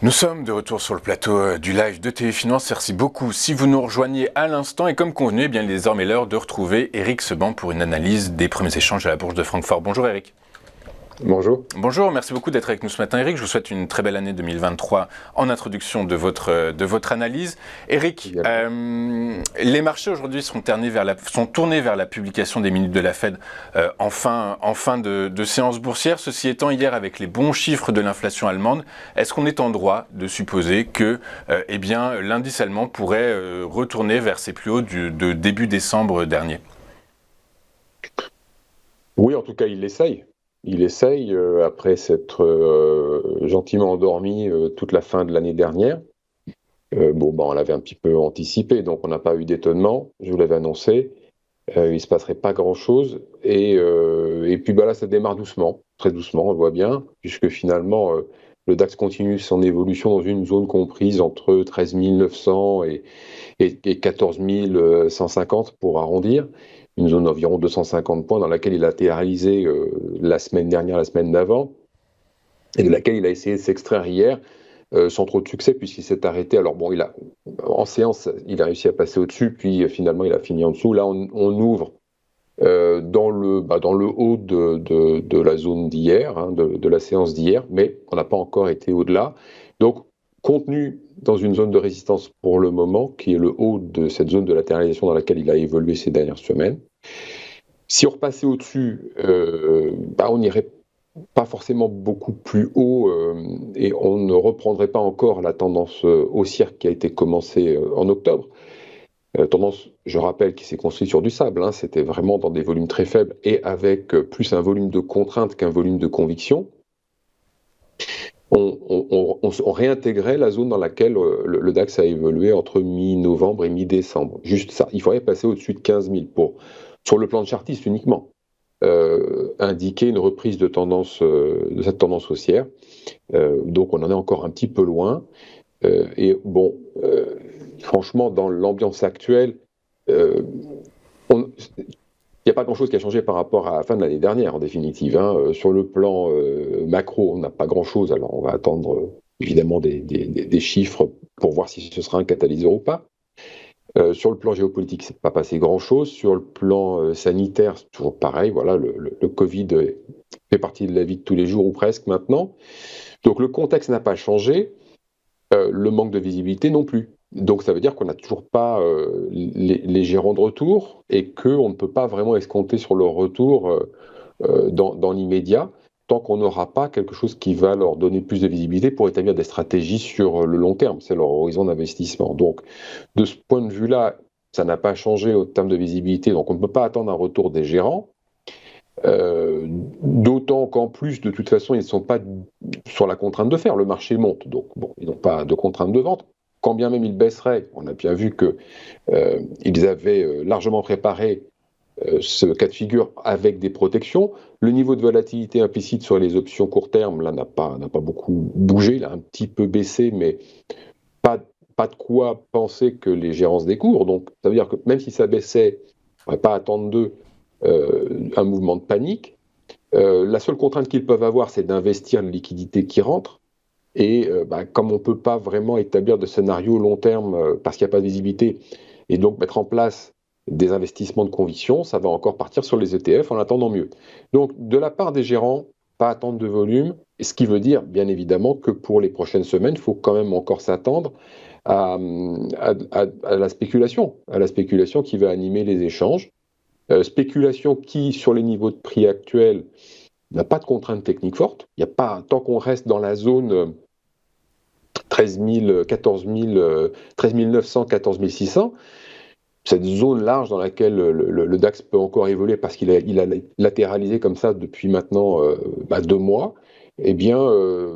Nous sommes de retour sur le plateau du live de Téléfinance. Merci beaucoup si vous nous rejoignez à l'instant. Et comme convenu, il est désormais l'heure de retrouver Eric Seban pour une analyse des premiers échanges à la Bourse de Francfort. Bonjour Eric. Bonjour. Bonjour, merci beaucoup d'être avec nous ce matin Eric. Je vous souhaite une très belle année 2023 en introduction de votre analyse. Eric, les marchés aujourd'hui sont tournés vers la publication des minutes de la Fed en fin de séance boursière. Ceci étant, hier avec les bons chiffres de l'inflation allemande, est-ce qu'on est en droit de supposer que l'indice allemand pourrait retourner vers ses plus hauts de début décembre dernier? Oui, en tout cas, il l'essaye. Il essaye, après s'être gentiment endormi toute la fin de l'année dernière. On l'avait un petit peu anticipé, donc on n'a pas eu d'étonnement. Je vous l'avais annoncé. Il ne se passerait pas grand-chose. Et puis là, ça démarre doucement, très doucement, on le voit bien, puisque finalement, le DAX continue son évolution dans une zone comprise entre 13 900 et 14 150 pour arrondir. Une zone d'environ 250 points dans laquelle il a été réalisé la semaine dernière, la semaine d'avant, et de laquelle il a essayé de s'extraire hier, sans trop de succès, puisqu'il s'est arrêté. Alors bon, en séance, il a réussi à passer au-dessus, puis finalement, il a fini en dessous. Là, on ouvre dans le haut de la zone d'hier, de la séance d'hier, mais on n'a pas encore été au-delà. Donc, contenu dans une zone de résistance pour le moment, qui est le haut de cette zone de latéralisation dans laquelle il a évolué ces dernières semaines. Si on repassait au-dessus, on n'irait pas forcément beaucoup plus haut et on ne reprendrait pas encore la tendance haussière qui a été commencée en octobre. Tendance, je rappelle, qui s'est construite sur du sable. C'était vraiment dans des volumes très faibles et avec plus un volume de contrainte qu'un volume de conviction. On réintégrait la zone dans laquelle le DAX a évolué entre mi-novembre et mi-décembre. Juste ça. Il faudrait passer au-dessus de 15 000 sur le plan de chartiste uniquement, indiquer une reprise de cette tendance haussière. Donc on en est encore un petit peu loin. Franchement, dans l'ambiance actuelle, il n'y a pas grand-chose qui a changé par rapport à la fin de l'année dernière, en définitive. Sur le plan macro, on n'a pas grand-chose. Alors, on va attendre évidemment des chiffres pour voir si ce sera un catalyseur ou pas. Sur le plan géopolitique, c'est pas passé grand-chose. Sur le plan sanitaire, c'est toujours pareil. Voilà, le Covid fait partie de la vie de tous les jours ou presque maintenant. Donc, le contexte n'a pas changé. Le manque de visibilité non plus. Donc ça veut dire qu'on n'a toujours pas les gérants de retour et qu'on ne peut pas vraiment escompter sur leur retour dans l'immédiat tant qu'on n'aura pas quelque chose qui va leur donner plus de visibilité pour établir des stratégies sur le long terme. C'est leur horizon d'investissement. Donc de ce point de vue-là, ça n'a pas changé au terme de visibilité. Donc on ne peut pas attendre un retour des gérants. D'autant qu'en plus, de toute façon, ils ne sont pas sur la contrainte de faire. Le marché monte, donc ils n'ont pas de contrainte de vente. Quand bien même ils baisseraient, on a bien vu qu'ils avaient largement préparé ce cas de figure avec des protections. Le niveau de volatilité implicite sur les options court terme, là, n'a pas beaucoup bougé. Il a un petit peu baissé, mais pas de quoi penser que les gérants se découvrent. Donc, ça veut dire que même si ça baissait, on ne va pas attendre d'eux un mouvement de panique. La seule contrainte qu'ils peuvent avoir, c'est d'investir les liquidités qui rentrent. Et comme on ne peut pas vraiment établir de scénario long terme parce qu'il n'y a pas de visibilité, et donc mettre en place des investissements de conviction, ça va encore partir sur les ETF en attendant mieux. Donc de la part des gérants, pas attendre de volume, ce qui veut dire bien évidemment que pour les prochaines semaines, il faut quand même encore s'attendre à la spéculation qui va animer les échanges. Spéculation qui, sur les niveaux de prix actuels, n'a pas de contrainte technique forte. Il n'y a pas, tant qu'on reste dans la zone 13 900, 14 600, cette zone large dans laquelle le DAX peut encore évoluer parce qu'il a latéralisé comme ça depuis maintenant 2 mois, eh bien,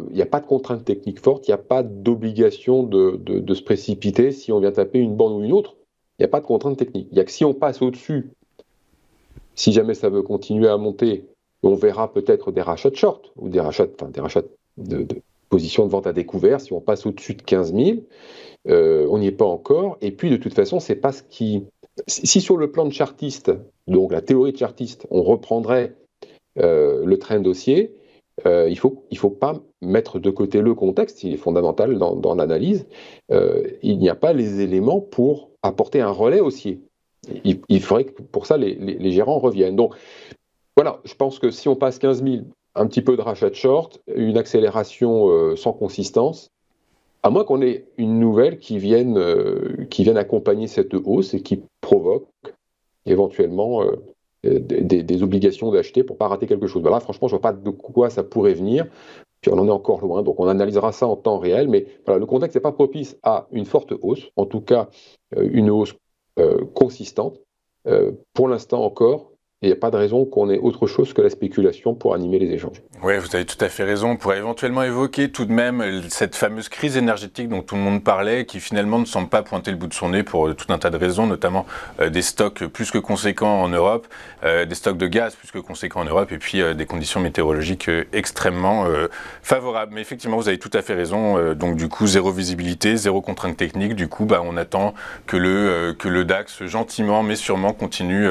il n'y a pas de contrainte technique forte, il n'y a pas d'obligation de se précipiter si on vient taper une borne ou une autre. Il n'y a pas de contrainte technique. Il n'y a que si on passe au-dessus. Si jamais ça veut continuer à monter, on verra peut-être des rachats de short ou des rachats de positions de vente à découvert. Si on passe au-dessus de 15 000, on n'y est pas encore. Et puis, de toute façon, c'est pas ce qui... Si sur le plan de chartiste, donc la théorie de chartiste, on reprendrait le train haussier, il faut pas mettre de côté le contexte, il est fondamental dans l'analyse. Il n'y a pas les éléments pour apporter un relais haussier. Il faudrait que pour ça les gérants reviennent. Donc voilà, je pense que si on passe 15 000, un petit peu de rachat de short, une accélération sans consistance, à moins qu'on ait une nouvelle qui vienne accompagner cette hausse et qui provoque éventuellement des obligations d'acheter pour ne pas rater quelque chose. Ben là, franchement, je ne vois pas de quoi ça pourrait venir. Puis on en est encore loin, donc on analysera ça en temps réel. Mais voilà, le contexte n'est pas propice à une forte hausse, en tout cas une hausse consistante. Pour l'instant encore, il n'y a pas de raison qu'on ait autre chose que la spéculation pour animer les échanges. Oui, vous avez tout à fait raison. On pourrait éventuellement évoquer tout de même cette fameuse crise énergétique dont tout le monde parlait, qui finalement ne semble pas pointer le bout de son nez pour tout un tas de raisons, notamment des stocks plus que conséquents en Europe, des stocks de gaz plus que conséquents en Europe, et puis des conditions météorologiques extrêmement favorables. Mais effectivement, vous avez tout à fait raison. Donc du coup, zéro visibilité, zéro contrainte technique. Du coup, on attend que le DAX gentiment mais sûrement continue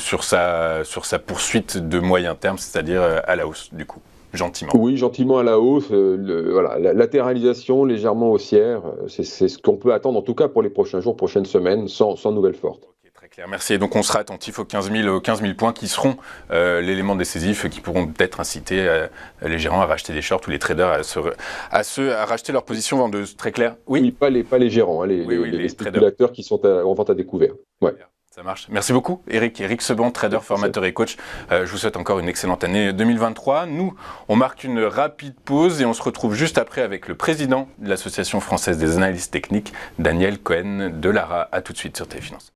sur sa poursuite de moyen terme, c'est-à-dire à la hausse, du coup, gentiment. Oui, gentiment à la hausse. Voilà, la latéralisation légèrement haussière, c'est ce qu'on peut attendre, en tout cas pour les prochains jours, prochaines semaines, sans nouvelle forte. Okay, très clair, merci. Et donc on sera attentif aux 15 000 points qui seront l'élément décisif qui pourront peut-être inciter les gérants à racheter des shorts ou les traders à racheter leurs positions vendeuses. Très clair. Oui, pas les gérants, hein, les spéculateurs qui sont en vente à découvert. Ouais. Ça marche. Merci beaucoup, Eric Seban, trader, formateur et coach. Je vous souhaite encore une excellente année 2023. Nous, on marque une rapide pause et on se retrouve juste après avec le président de l'Association française des analystes techniques, Daniel Cohen de Lara. À tout de suite sur TV Finance.